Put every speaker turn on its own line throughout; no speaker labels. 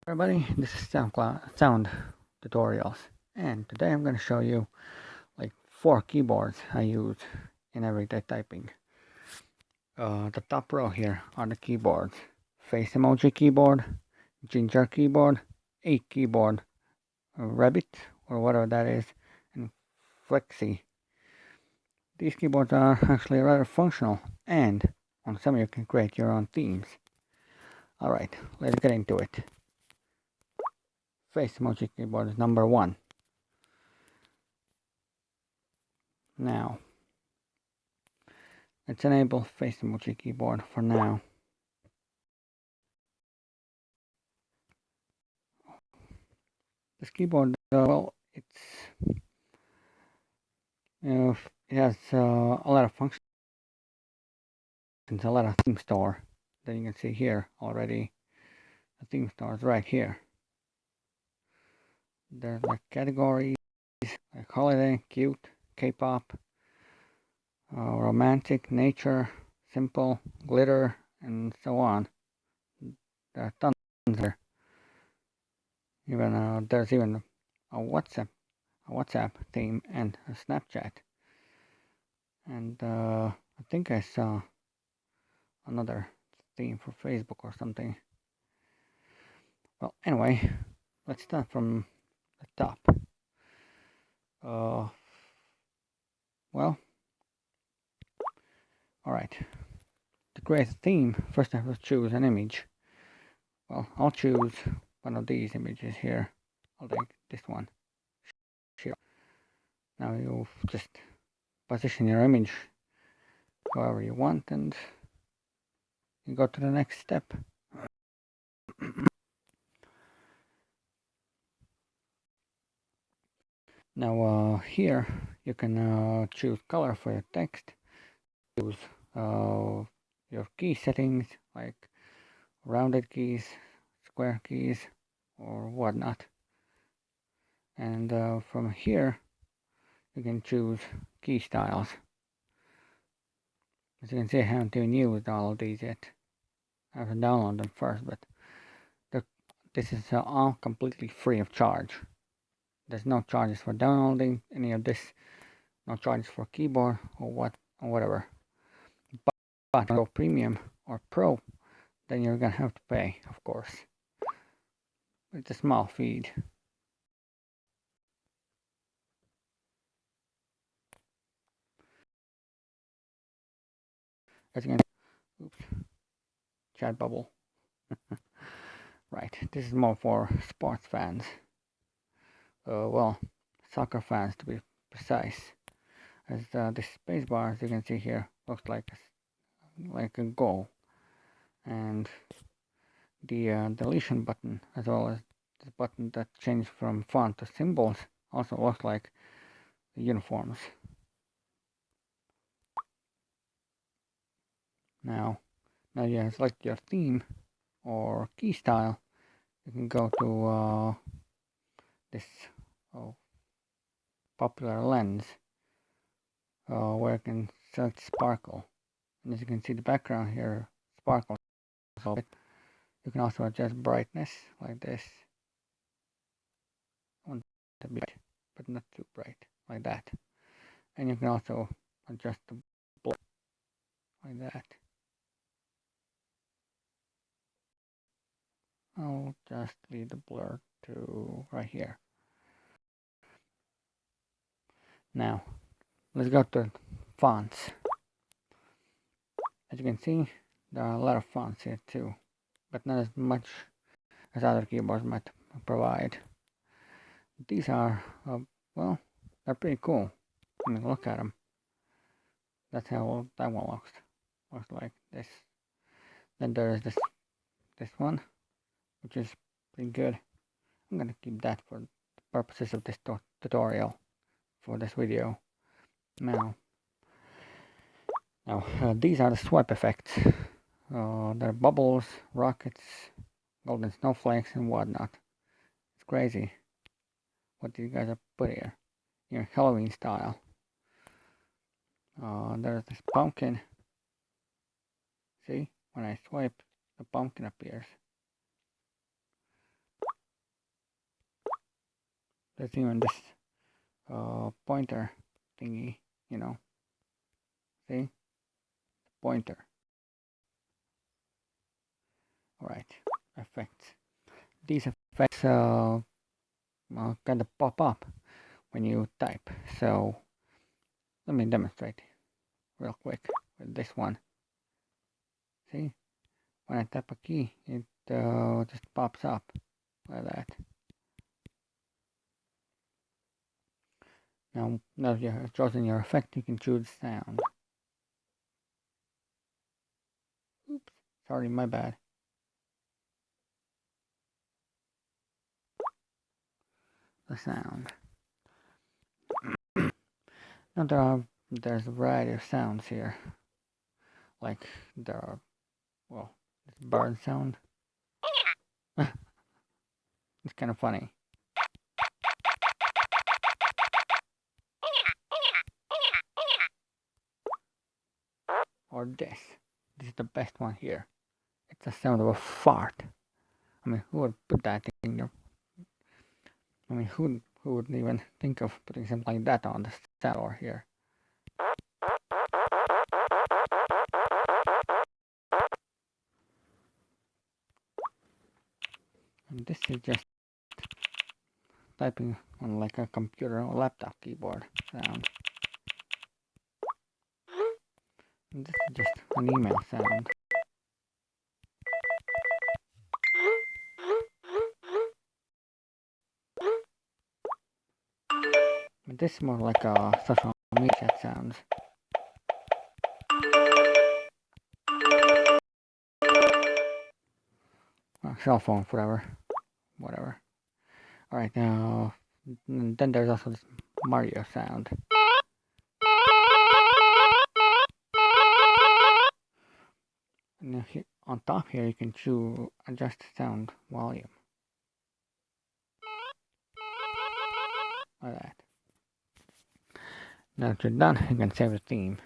Everybody, this is sound tutorials, and today I'm going to show you like 4 keyboards I use in everyday typing. The top row here are the keyboards: face emoji keyboard, ginger keyboard, 8 keyboard, rabbit or whatever that is, and flexi. These keyboards are actually rather functional, and on some you can create your own themes. Alright, let's get into it. Face emoji keyboard is number 1. Now, let's enable face emoji keyboard for now. This keyboard, well, it has a lot of functions, a lot of theme store that you can see here already. The theme store is right here. There's like categories like holiday, cute, K-pop, romantic, nature, simple, glitter, and so on. There are tons there. Even there's even a WhatsApp theme and a Snapchat. And I think I saw another theme for Facebook or something. Well, anyway, let's start from the top. Well, alright. To create a theme, first I have to choose an image. Well, I'll choose one of these images here. I'll take this one. Sure. Now you just position your image however you want and you go to the next step. Now here you can choose color for your text, choose your key settings like rounded keys, square keys, or whatnot. And from here you can choose key styles. As you can see, I haven't even used all of these yet. I have to download them first, but this is all completely free of charge. There's no charges for downloading any of this, no charges for keyboard or whatever. But if you go premium or pro, then you're gonna have to pay, of course. It's a small feed. As you can see, oops, chat bubble. Right, this is more for sports fans. Well, soccer fans to be precise. As the spacebar, as you can see here, looks like a goal, and the deletion button, as well as the button that changed from font to symbols, also looks like the uniforms. Now you select your theme or key style. You can go to this popular lens where you can select sparkle, and as you can see, the background here sparkles a bit. You can also adjust brightness like this. I want it to be bright, but not too bright, like that. And you can also adjust the blur like that. I'll just leave the blur to right here. Now, let's go to fonts. As you can see, there are a lot of fonts here too, but not as much as other keyboards might provide. These are, well, they're pretty cool. I mean, look at them. That's how that one looks like this. Then there is this one, which is pretty good. I'm gonna keep that for the purposes of this tutorial, for this video. Now these are the swipe effects. There are bubbles, rockets, golden snowflakes, and whatnot. It's crazy what these guys have put here. Halloween style. There's this pumpkin. See, when I swipe, the pumpkin appears. There's even this pointer thingy, you know. See? Pointer. Alright, effects. These effects kind of pop up when you type. So let me demonstrate real quick with this one. See? When I tap a key, it just pops up like that. Now that you have chosen your effect, you can choose sound. Oops, sorry, my bad. The sound. Now there's a variety of sounds here. Like there are, well, this bird sound. It's kind of funny. Or this. This is the best one here. It's the sound of a fart. I mean, who would put that in your... I mean, who would even think of putting something like that on the sound here? And this is just typing on like a computer or laptop keyboard sound. And this is just an email sound. And this is more like a social media chat sounds. Cell phone, whatever. Alright, now then there's also this Mario sound. And now here, on top here you can adjust sound volume. Like that. Now that you're done, you can save the theme.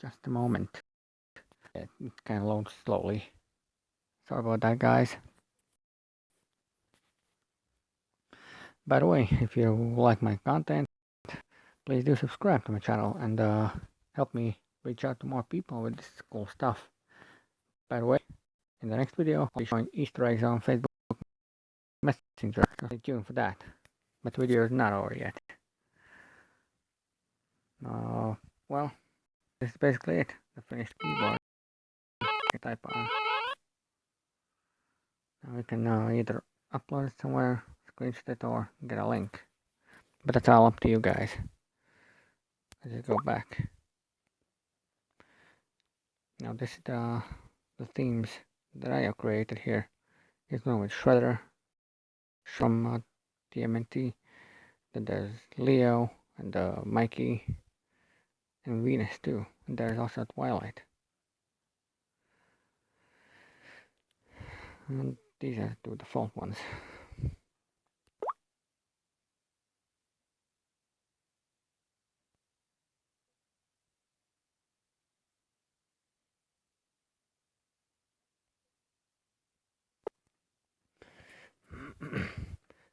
Just a moment. It kind of loads slowly. Sorry about that, guys. By the way, if you like my content, please do subscribe to my channel and help me reach out to more people with this cool stuff. By the way, in the next video, I'll be showing Easter eggs on Facebook Messenger. So stay tuned for that. But the video is not over yet. Well, this is basically it. The finished keyboard. You type on. Now we can either upload it somewhere, screenshot it, or get a link. But that's all up to you guys. Let's just go back. Now this is the themes that I have created here. Here's one with Shredder from TMNT. Then there's Leo and Mikey and Venus too. And there's also Twilight. And these are the default ones.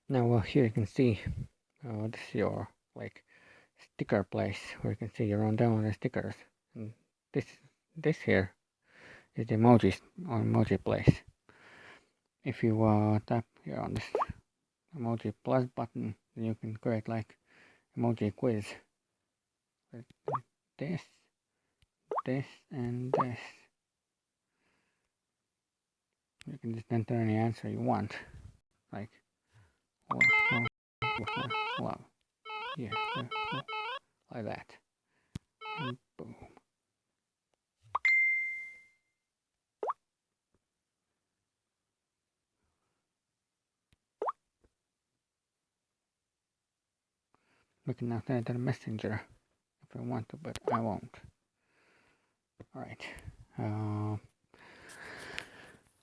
Now here you can see this is your like sticker place where you can see your own downloaded stickers. And this here is the emoji place. If you tap here on this emoji plus button, then you can create like emoji quiz. This, and this. You can just enter any answer you want, like love, yeah, like that, and boom. We can now send it to the messenger if I want to, but I won't. Alright.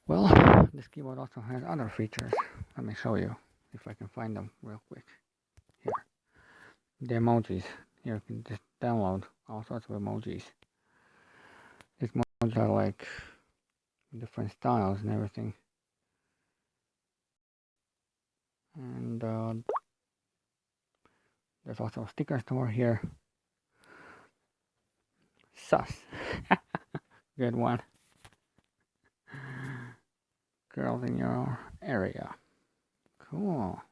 Well, this keyboard also has other features. Let me show you if I can find them real quick. Here. The emojis. Here you can just download all sorts of emojis. This Those are like different styles and everything. And there's also a sticker store here. Sus. Good one. Girls in your area. Cool.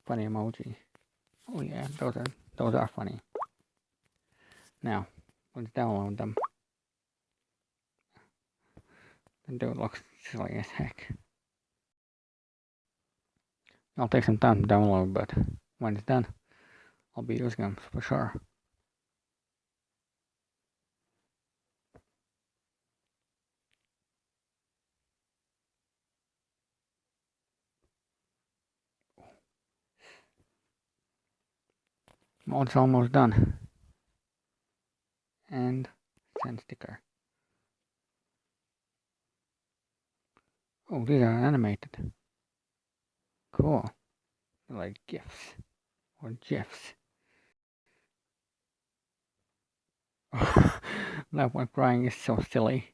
Funny emoji. Oh yeah, those are funny. Now, let's download them. The dude looks silly as heck. I'll take some time to download, but when it's done, I'll be using them for sure. Well, it's almost done. And send sticker. Oh, these are animated. Cool. They're like GIFs or GIFs. That one crying is so silly.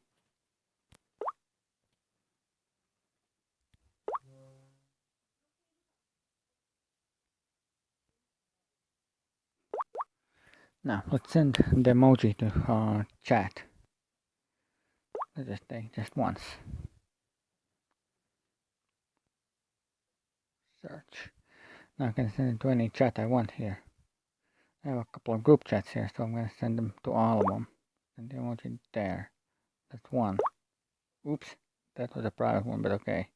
Now let's send the emoji to chat. Let's just take just once. Search. Now I can send it to any chat I want here. I have a couple of group chats here, so I'm going to send them to all of them. Send the emoji there. That's one. Oops, that was a private one, but okay.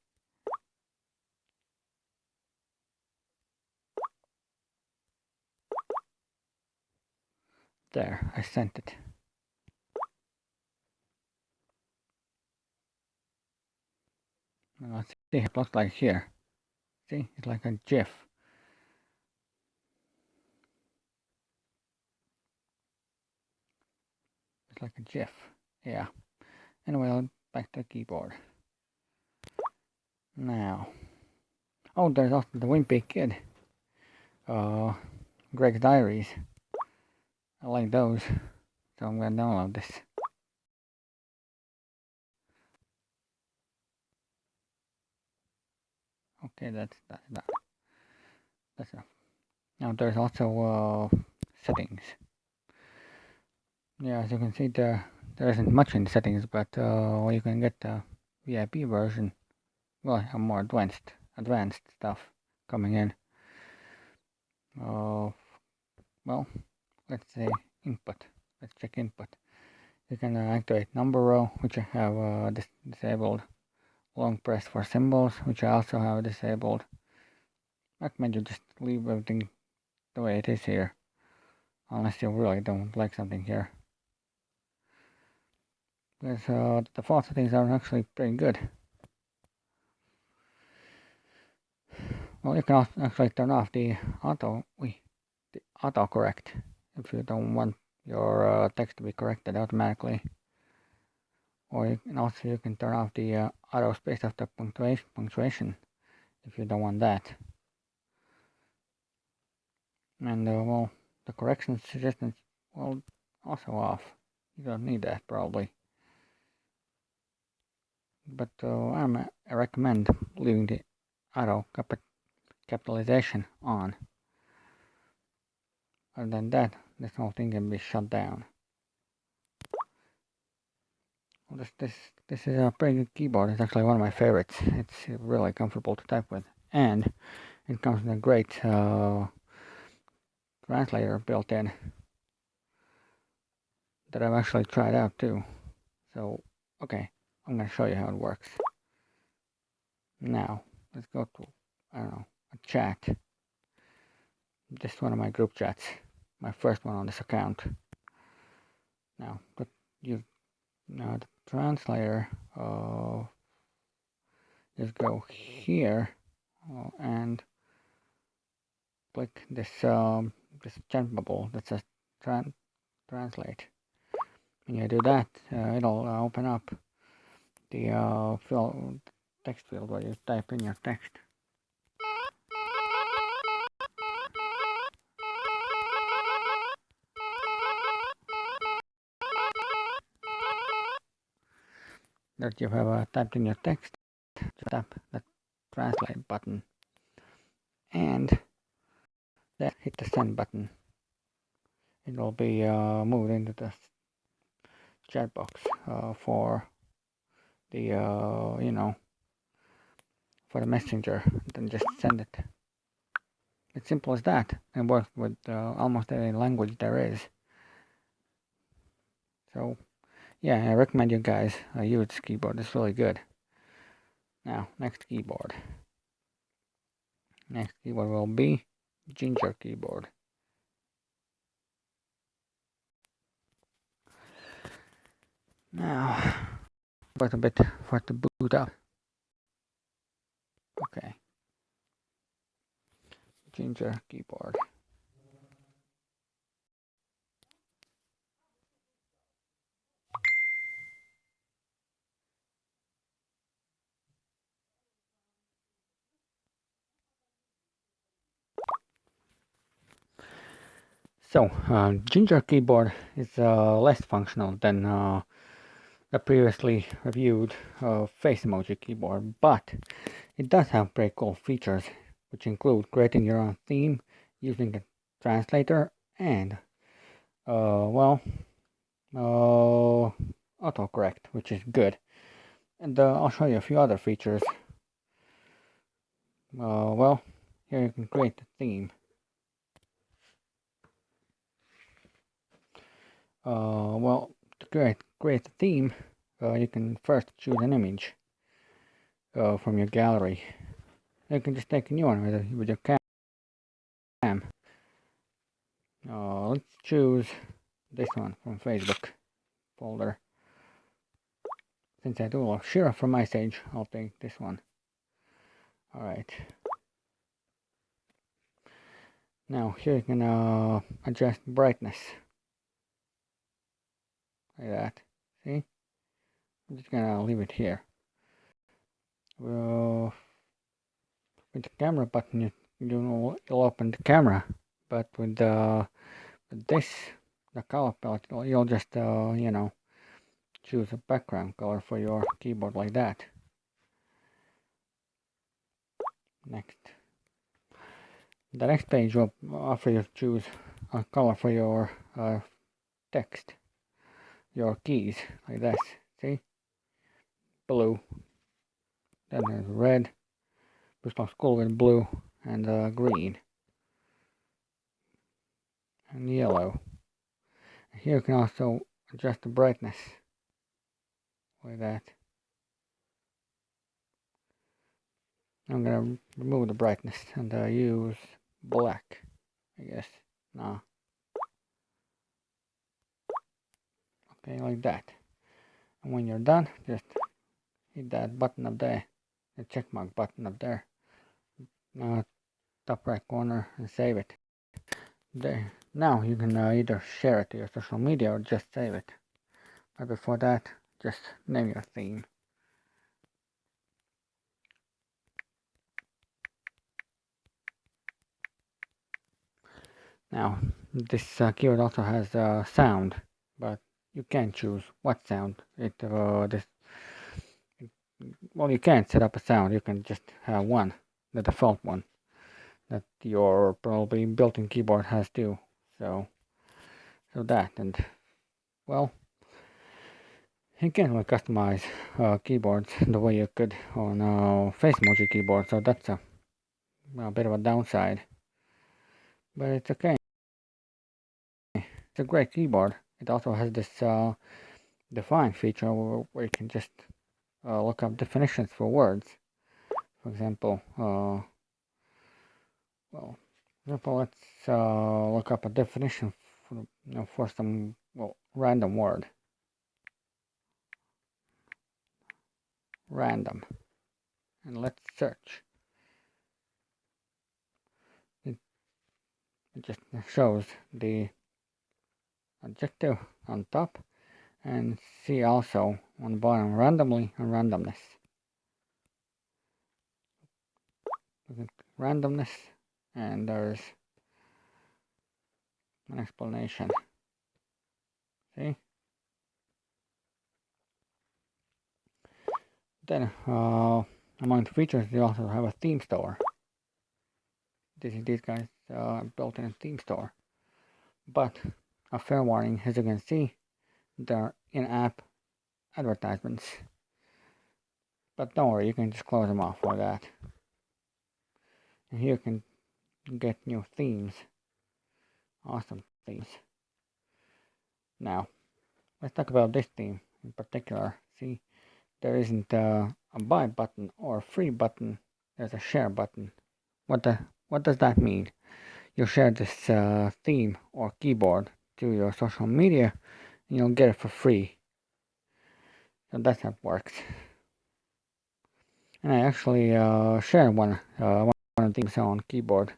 There, I sent it. Now let's see what it looks like here. See, it's like a GIF. It's like a GIF. Yeah. Anyway, back to the keyboard. Now. Oh, there's also the Wimpy Kid. Greg's Diaries. I like those. So I'm gonna download this. Okay, that's enough. Now there's also settings. Yeah, as you can see there isn't much in the settings, but you can get the VIP version. Well, a more advanced stuff coming in. Well, let's say input. Let's check input. You can activate number row, which I have disabled. Long press for symbols, which I also have disabled. I recommend you just leave everything the way it is here, unless you really don't like something here. Because the default settings are actually pretty good. Well, you can actually turn off the autocorrect if you don't want your text to be corrected automatically. Or you can turn off the auto space after punctuation if you don't want that. And well, the correction suggestions, well, also off. You don't need that probably. But I recommend leaving the auto capitalization on. Other than that, this whole thing can be shut down. Well, this is a pretty good keyboard. It's actually one of my favorites. It's really comfortable to type with, and it comes with a great translator built in that I've actually tried out too. So, okay, I'm going to show you how it works. Now, let's go to, I don't know, a chat. This is one of my group chats, my first one on this account. Now, the translator, just go here and click this chat bubble that says translate. When you do that, it'll open up the text field where you type in your text. that you have typed in your text, just tap the translate button and then hit the send button. It will be moved into the chat box for the for the messenger. Then just send it. It's simple as that, and works with almost any language there is. So yeah, I recommend you guys use this keyboard. It's really good. Now next keyboard will be Ginger keyboard. Now wait a bit for it to boot up. Okay, Ginger keyboard. So Ginger keyboard is less functional than the previously reviewed face emoji keyboard, but it does have pretty cool features, which include creating your own theme using a translator and autocorrect, which is good. And I'll show you a few other features. Here you can create a theme. To create a theme, you can first choose an image from your gallery. You can just take a new one with your cam. Let's choose this one from Facebook folder. Since I do Shira from Ice Age, I'll take this one. Alright. Now here you can adjust brightness. Like that. See? I'm just gonna leave it here. Well, with the camera button, you'll open the camera, but with this, the color palette, you'll just choose a background color for your keyboard like that. Next, the next page will offer you to choose a color for your text, your keys, like this. See? Blue. Then there's red. This looks cool with blue and green and yellow. And here you can also adjust the brightness like that. I'm gonna remove the brightness and use black, I guess. No. Okay, like that. And when you're done, just hit that button up there, the check mark button up there, top right corner, and save it. There. Now you can either share it to your social media or just save it. But before that, just name your theme. Now, this keyboard also has sound, but you can't choose what sound. Well, you can't set up a sound. You can just have one, the default one that your probably built-in keyboard has too. So that, and well, you can't really customize keyboards the way you could on face emoji keyboard. So that's a bit of a downside, but it's okay. It's a great keyboard. It also has this define feature where you can just look up definitions for words. For example, let's look up a definition for some random word. Random, and let's search. It just shows the adjective on top, and see also on the bottom randomly and randomness. Look at randomness, and there's an explanation. See? Then among the features, you also have a theme store. These guys built in a theme store. But a fair warning, as you can see, there are in-app advertisements. But don't worry, you can just close them off like that. And here you can get new themes. Awesome themes. Now, let's talk about this theme in particular. See, there isn't a buy button or a free button. There's a share button. What does that mean? You share this theme or keyboard to your social media, and you'll get it for free. So that's how it works. And I actually shared one of the themes on keyboard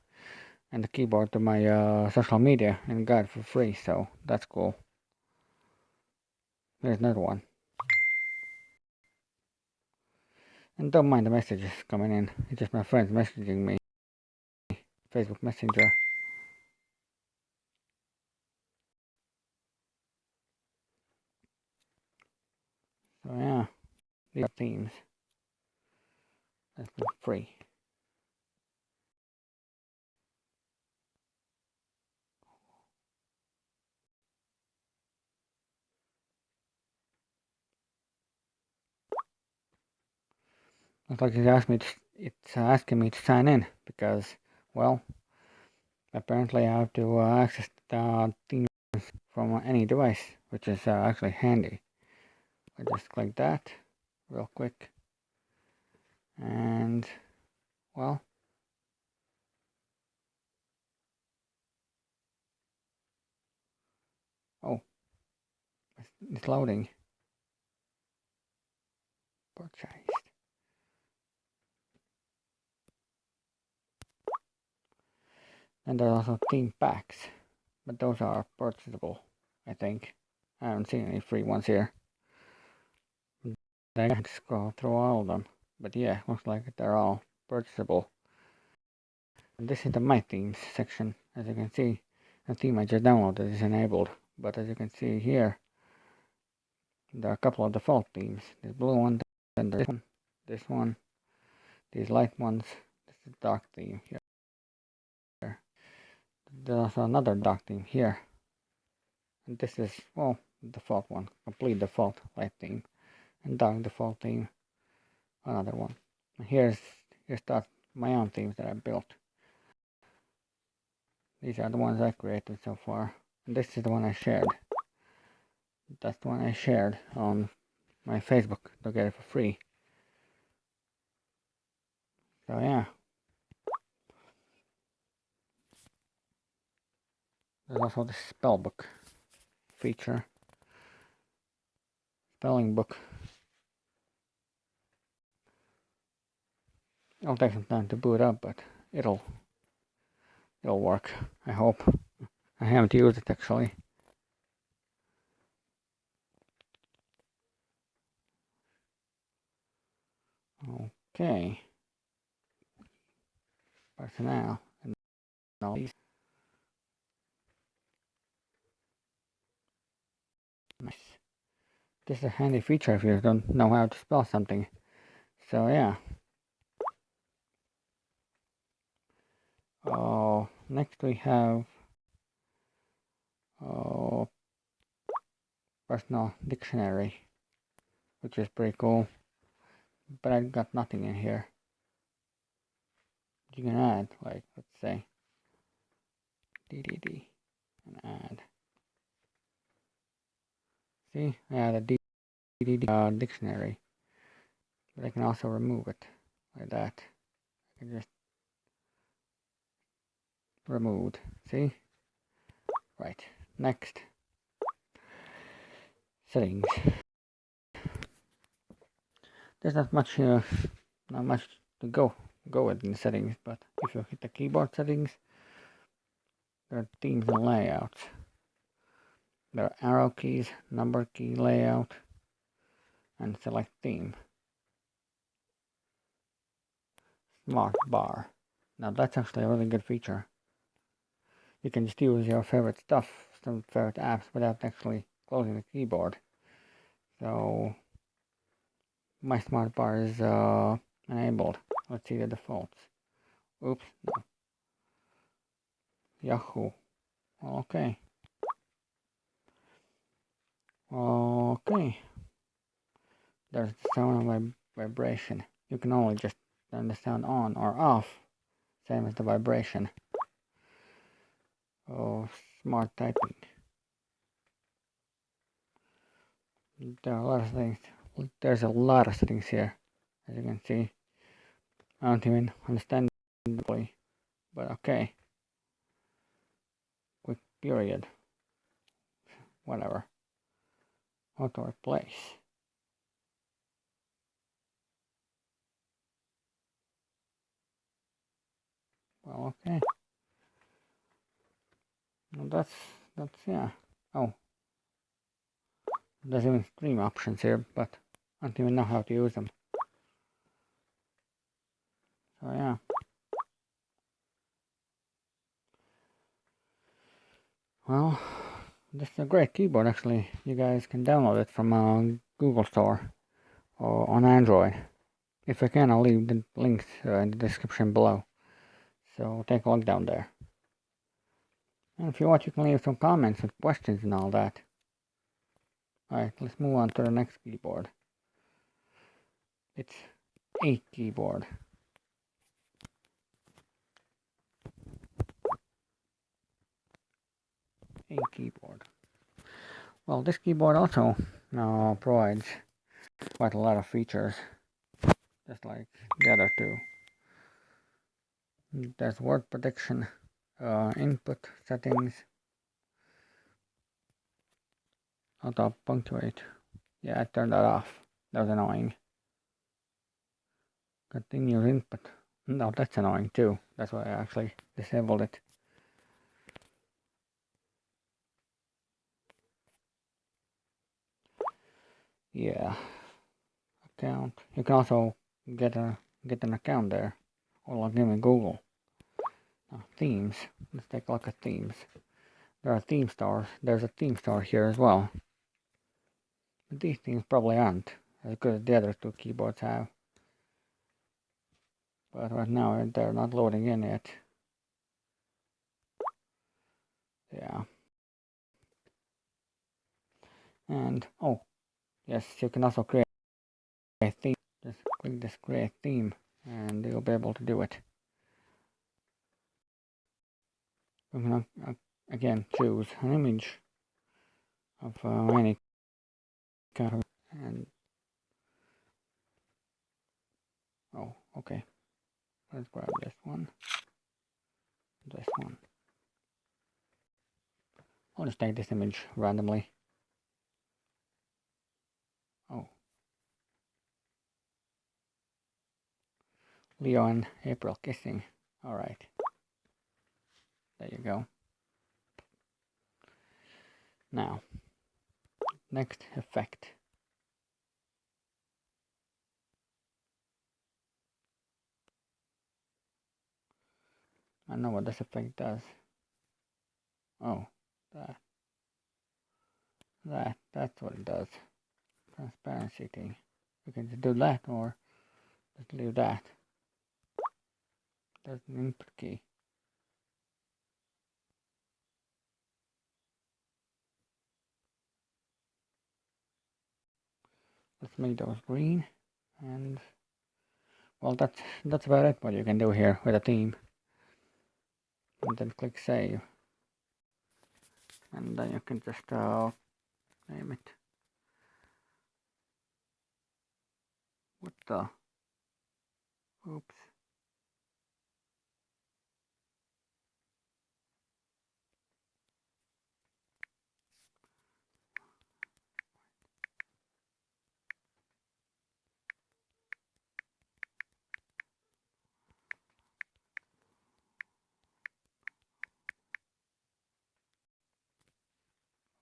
and the keyboard to my social media and got it for free. So that's cool. There's another one. And don't mind the messages coming in. It's just my friends messaging me. Facebook Messenger. So yeah, these are themes. That's free. Looks like it's asking me to sign in because, well, apparently I have to access the themes from any device, which is actually handy. I just click that real quick, and well, oh, it's loading. Purchased. And there are also theme packs, but those are purchasable, I think. I haven't seen any free ones here. I can scroll through all of them, but yeah, looks like they're all purchasable. And this is the My Themes section. As you can see, the theme I just downloaded is enabled, but as you can see here, there are a couple of default themes. This blue one, then this one, these light ones, this is dark theme here. There's also another dark theme here. And this is, well, default one, complete default light theme. And dark default theme, another one. And here's my own themes that I built. These are the ones I created so far. And this is the one I shared. That's the one I shared on my Facebook to get it for free. So yeah. There's also the spell book feature. Spelling book. It'll take some time to boot up, but it'll work, I hope. I haven't used it actually. Okay. Personnel and all these. Nice. This is a handy feature if you don't know how to spell something. So yeah. Next we have personal dictionary, which is pretty cool. But I got nothing in here. You can add, like, let's say, DDD, and add. See, I added a DDD dictionary, but I can also remove it, like that. I can just removed. See? Right. Next. Settings. There's not much to go with in the settings, but if you hit the keyboard settings, there are themes and layouts. There are arrow keys, number key, layout, and select theme. Smart bar. Now that's actually a really good feature. You can just use your favorite stuff, some favorite apps, without actually closing the keyboard. So My smart bar is enabled. Let's see the defaults. Oops, no. Yahoo. Okay. Okay. There's the sound of vibration. You can only just turn the sound on or off. Same as the vibration. Oh, smart typing. There are a lot of things. There's a lot of settings here, as you can see. I don't even understand it, but okay. Quick period. Whatever. Auto replace. Well, okay. Well, that's yeah. Oh, there's even stream options here, but I don't even know how to use them. So yeah. Well, this is a great keyboard actually. You guys can download it from Google Store or on Android. If I can, I'll leave the links in the description below. So take a look down there. And if you want, you can leave some comments and questions and all that. Alright, let's move on to the next keyboard. It's a keyboard. A keyboard. Well, this keyboard also provides quite a lot of features, just like the other two. There's word protection, input settings, auto punctuate. Yeah, I turned that off. That was annoying. Continue input. No, that's annoying too. That's why I actually disabled it. Yeah. Account. You can also get an account there, or log in with Google. Now, themes. Let's take a look at themes. There are theme stores. There's a theme store here as well. But these themes probably aren't as good as the other two keyboards have. But right now they're not loading in yet. Yeah. And oh, yes, you can also create a theme. Just click this create theme, and you'll be able to do it. You can again choose an image of any kind, and oh, okay. Let's grab this one. This one. I'll just take this image randomly. Oh. Leo and April kissing. Alright. There you go. Now, next effect. I know what this effect does. Oh, that's what it does. Transparency thing. You can just do that or just leave that. There's an input key. Let's make those green, and well, that's about it. What you can do here with a theme, and then click save, and then you can just name it. What the? Oops.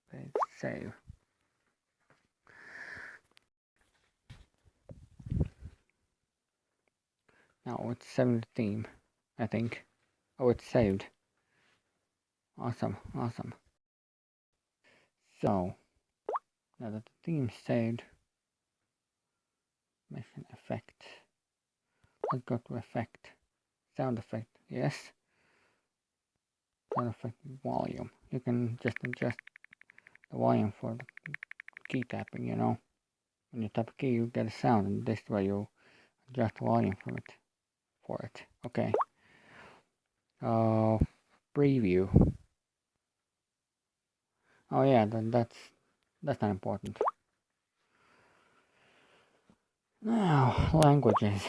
Okay, save. Now it's saving the theme, I think. Oh, it's saved. Awesome, awesome. So, now that the theme's saved, Mission effect. Let's go to effect. Sound effect. Yes. Sound effect volume. You can just adjust the volume for the key tapping, you know. When you tap a key, you get a sound, and this way you adjust the volume from it for it. Okay. Preview. Oh yeah, then that's not important. Now, languages.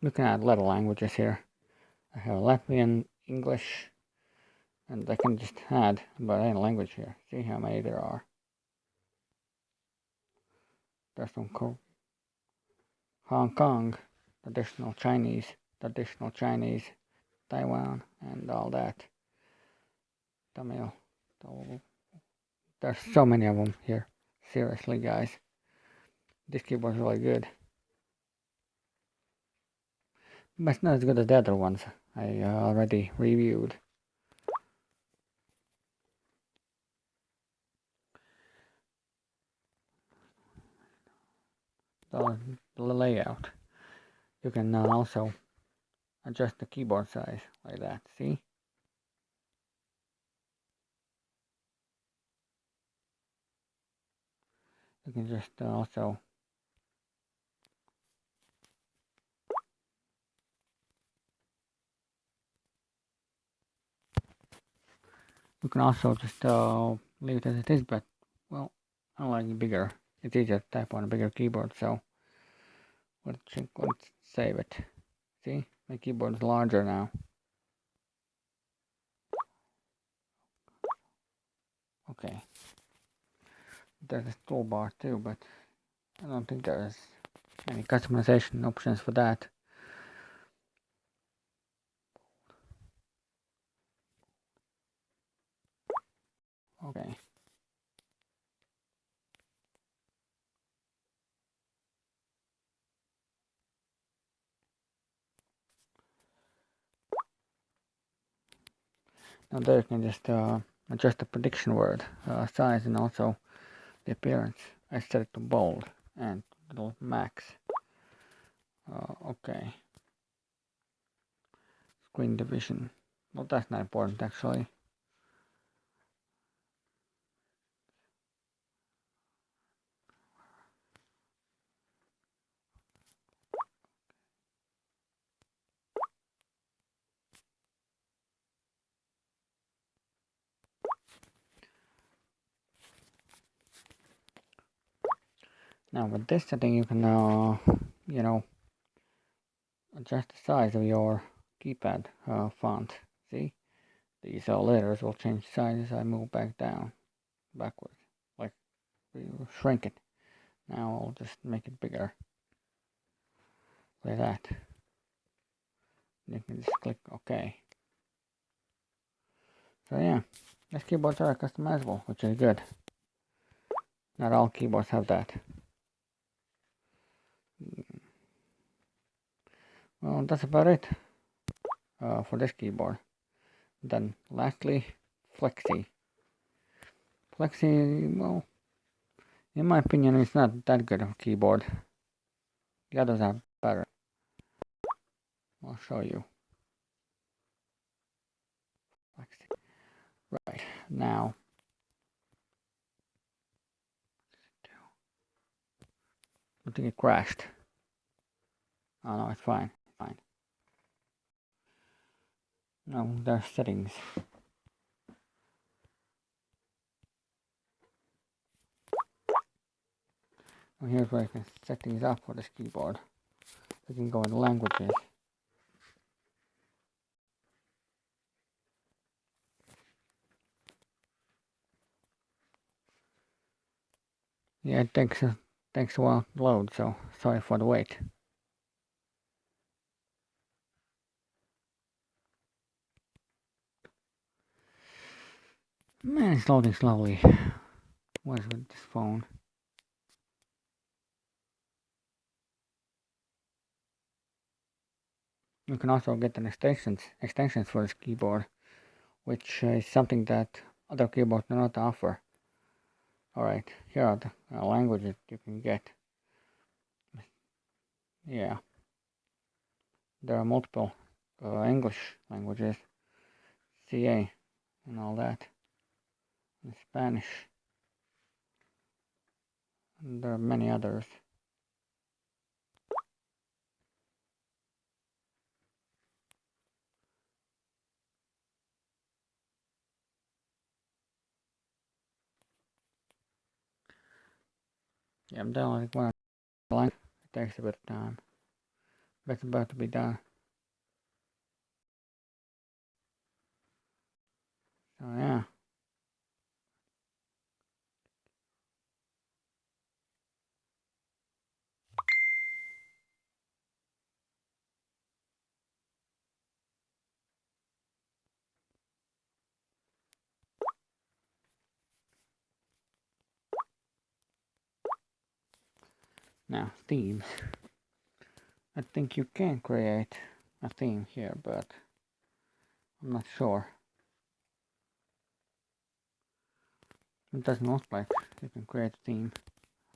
You can add little languages here. I have Latvian, English, and I can just add about any language here. See how many there are. There's some Hong Kong, traditional Chinese, Taiwan, and all that. Tamil. There's so many of them here. Seriously, guys. This keyboard's really good. But it's not as good as the other ones I already reviewed. The layout. You can also adjust the keyboard size like that. See? You can just also just leave it as it is, but well, I like it bigger. It's easier to type on a bigger keyboard, so let's save it. See, my keyboard is larger now. Okay. There's a toolbar too, but I don't think there's any customization options for that. Okay. Now there you can just adjust the prediction word size and also the appearance. I set it to bold and to max. Okay. Screen division. Well, that's not important actually. Now with this setting you can you know, adjust the size of your keypad font. See, these letters will change size as I move backwards, like shrink it. Now I'll just make it bigger like that. You can just click OK. So yeah, these keyboards are customizable, which is good. Not all keyboards have that. Well, that's about it for this keyboard. Then lastly, Flexi. Flexi, well, in my opinion, it's not that good of a keyboard. The others are better. I'll show you. Flexi. Right, now. I think it crashed. Oh no, it's fine. Fine. No, there's settings. And here's where you can set things up for this keyboard. You can go in languages. Yeah, it takes a while to load, so sorry for the wait. Man, it's loading slowly. What is with this phone? You can also get an extensions for this keyboard, which is something that other keyboards do not offer. Alright, here are the languages you can get. yeah, there are multiple English languages, CA and all that, and Spanish, and there are many others. Yeah, I'm downloading one of the language. It takes a bit of time, but it's about to be done. So yeah. Now, themes. I think you can create a theme here, but I'm not sure. It doesn't look like you can create a theme.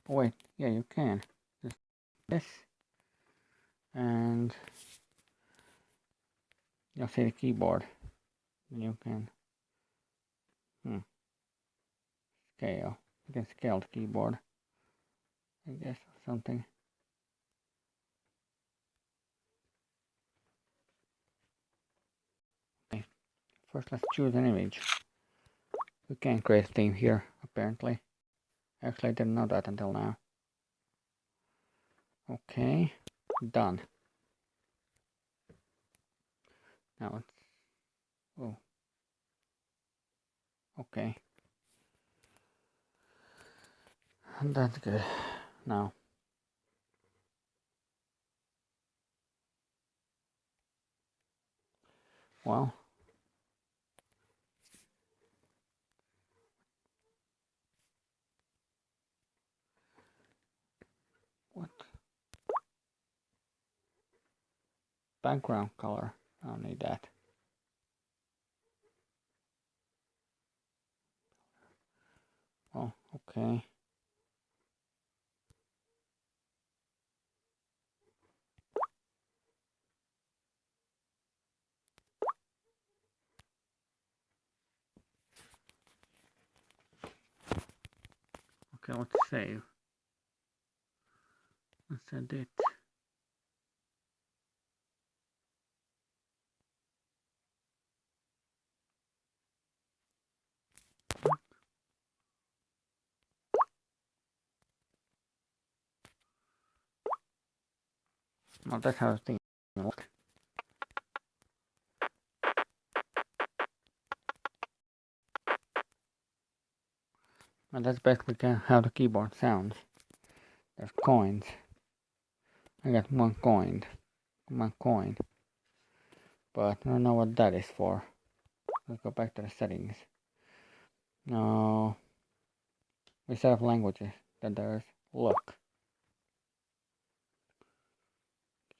Oh wait, yeah, you can. Just this, and you'll see the keyboard. And you can scale. You can scale the keyboard, I guess, or something. Okay, first let's choose an image. We can create a theme here, apparently. Actually, I didn't know that until now. Okay, done. Now let's... Oh. Okay. That's good. Now. Well. What? Background color. I don't need that. Oh, okay. Okay, let's save. Let's edit. Well, that's how things look. And that's basically how the keyboard sounds. There's coins. I got one coin. But I don't know what that is for. Let's go back to the settings. No. We set up languages. Then there's look.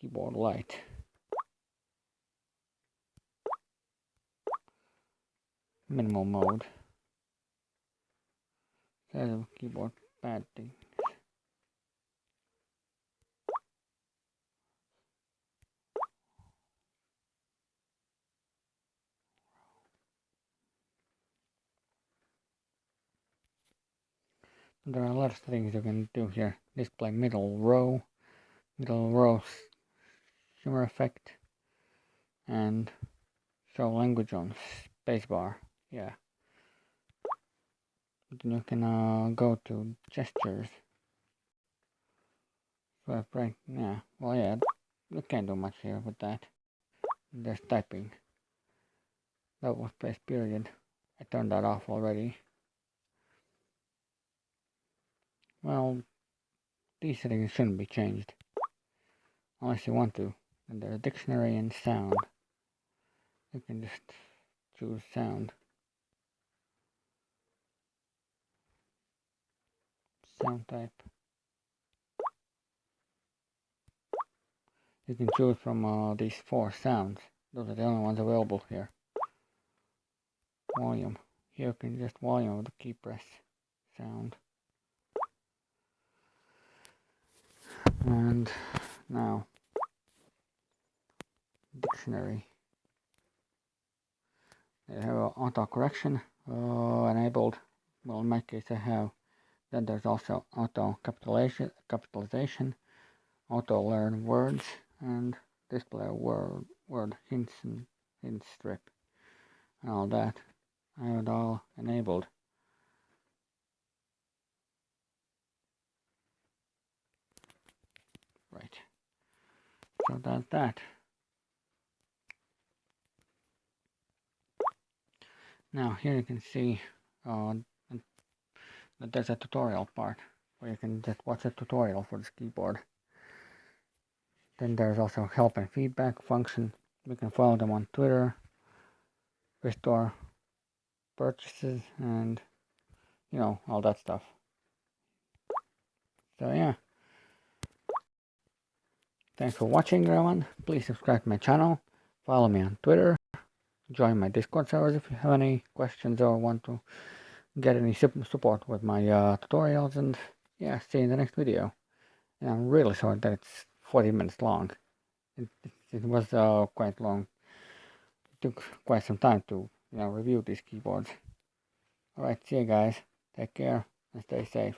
Keyboard light. Minimal mode. Set up keyboard padding. There are a lot of things you can do here. Display middle row shimmer effect, and show language on spacebar. Yeah. Then you can go to gestures. Swipe right. Yeah. Well, yeah. You can't do much here with that. There's typing. Double space period. I turned that off already. Well, these settings shouldn't be changed unless you want to. And there's dictionary and sound. You can just choose sound. Sound type. You can choose from these 4 sounds. Those are the only ones available here. Volume. Here you can just volume with the key press. Sound. And now dictionary. They have auto correction enabled. Well, in my case I have. Then there's also auto capitalization, auto learn words, and display word hints and hint strip, and all that. I have it all enabled. Right. So that's that. Now here you can see that there's a tutorial part where you can just watch a tutorial for this keyboard. Then there's also help and feedback function. We can follow them on Twitter, restore purchases, and you know, all that stuff. So yeah. Thanks for watching, everyone. Please subscribe to my channel, follow me on Twitter, join my Discord servers if you have any questions or want to get any support with my tutorials, and yeah, see you in the next video. And I'm really sorry that it's 40 minutes long. It was quite long. It took quite some time to review these keyboards. Alright, see you guys. Take care and stay safe.